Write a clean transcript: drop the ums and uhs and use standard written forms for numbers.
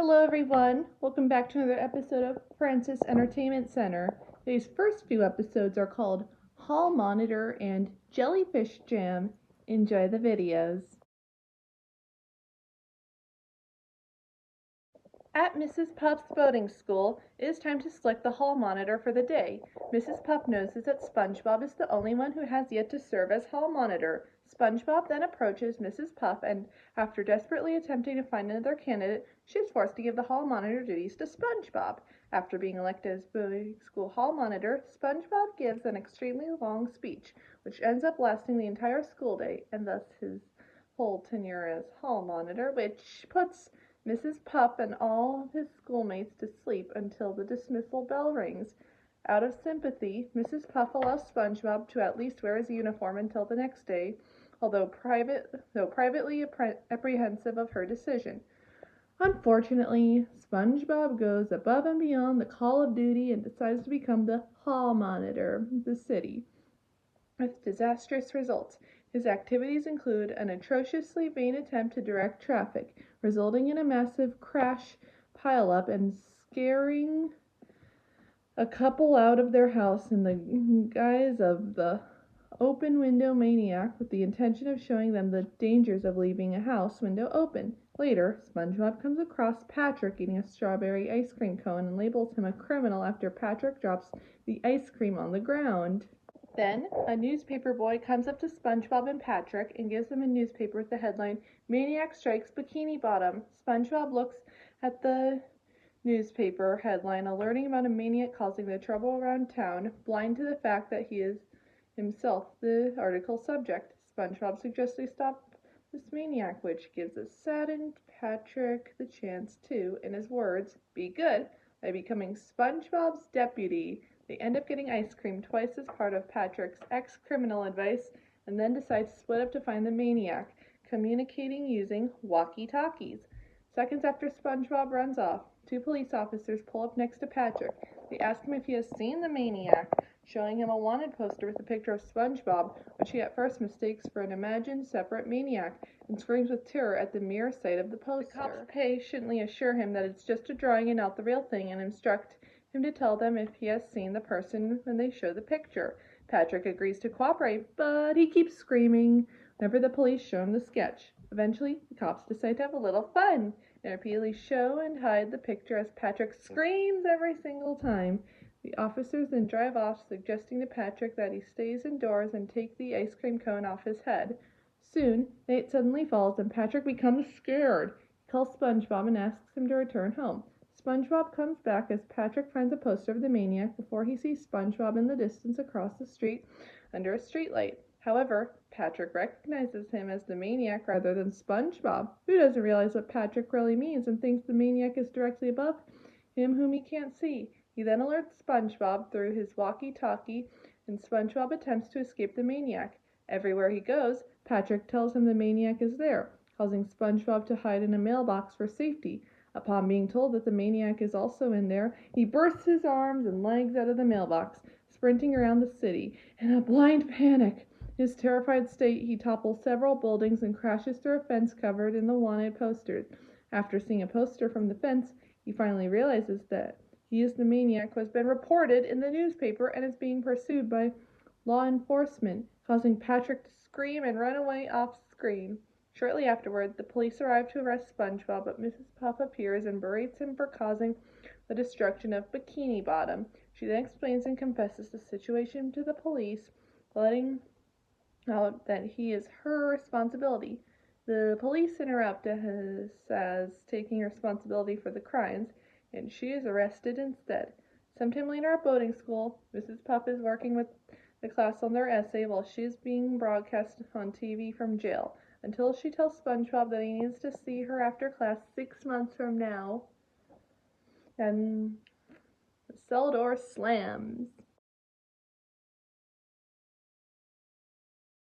Hello everyone, welcome back to another episode of Francis Entertainment Center. Today's first few episodes are called Hall Monitor and Jellyfish Jam. Enjoy the videos. At Mrs. Puff's boating school, it is time to select the hall monitor for the day. Mrs. Puff notices that SpongeBob is the only one who has yet to serve as hall monitor. SpongeBob then approaches Mrs. Puff and, after desperately attempting to find another candidate, she is forced to give the hall monitor duties to SpongeBob. After being elected as boating school hall monitor, SpongeBob gives an extremely long speech, which ends up lasting the entire school day, and thus his whole tenure as hall monitor, which puts Mrs. Puff and all of his schoolmates to sleep until the dismissal bell rings. Out of sympathy, Mrs. Puff allows SpongeBob to at least wear his uniform until the next day, although privately apprehensive of her decision. Unfortunately, SpongeBob goes above and beyond the call of duty and decides to become the hall monitor of the city, with disastrous results. His activities include an atrociously vain attempt to direct traffic, resulting in a massive crash pileup and scaring a couple out of their house in the guise of the open window maniac, with the intention of showing them the dangers of leaving a house window open. Later, SpongeBob comes across Patrick eating a strawberry ice cream cone and labels him a criminal after Patrick drops the ice cream on the ground. Then, a newspaper boy comes up to SpongeBob and Patrick and gives them a newspaper with the headline, "Maniac Strikes Bikini Bottom." SpongeBob looks at the newspaper headline, alerting about a maniac causing the trouble around town, blind to the fact that he is himself the article's subject. SpongeBob suggests they stop this maniac, which gives a saddened Patrick the chance to, in his words, be good by becoming SpongeBob's deputy. They end up getting ice cream twice as part of Patrick's ex-criminal advice, and then decide to split up to find the maniac, communicating using walkie-talkies. Seconds after SpongeBob runs off, two police officers pull up next to Patrick. They ask him if he has seen the maniac, showing him a wanted poster with a picture of SpongeBob, which he at first mistakes for an imagined separate maniac, and screams with terror at the mere sight of the poster. The cops patiently assure him that it's just a drawing and not the real thing, and instruct him to tell them if he has seen the person when they show the picture. Patrick agrees to cooperate, but he keeps screaming whenever the police show him the sketch. Eventually, the cops decide to have a little fun and repeatedly show and hide the picture as Patrick screams every single time. The officers then drive off, suggesting to Patrick that he stays indoors and take the ice cream cone off his head. Soon, night suddenly falls and Patrick becomes scared. He calls SpongeBob and asks him to return home. SpongeBob comes back as Patrick finds a poster of the maniac before he sees SpongeBob in the distance across the street under a streetlight. However, Patrick recognizes him as the maniac rather than SpongeBob, who doesn't realize what Patrick really means and thinks the maniac is directly above him whom he can't see. He then alerts SpongeBob through his walkie-talkie, and SpongeBob attempts to escape the maniac. Everywhere he goes, Patrick tells him the maniac is there, causing SpongeBob to hide in a mailbox for safety. Upon being told that the maniac is also in there, he bursts his arms and legs out of the mailbox, sprinting around the city. In a blind panic, his terrified state, he topples several buildings and crashes through a fence covered in the wanted posters. After seeing a poster from the fence, he finally realizes that he is the maniac who has been reported in the newspaper and is being pursued by law enforcement, causing Patrick to scream and run away off screen. Shortly afterward, the police arrive to arrest SpongeBob, but Mrs. Puff appears and berates him for causing the destruction of Bikini Bottom. She then explains and confesses the situation to the police, letting out that he is her responsibility. The police interrupt us as taking responsibility for the crimes, and she is arrested instead. Sometime later at boating school, Mrs. Puff is working with the class on their essay while she is being broadcast on TV from jail, until she tells SpongeBob that he needs to see her after class 6 months from now. And the cell door slams.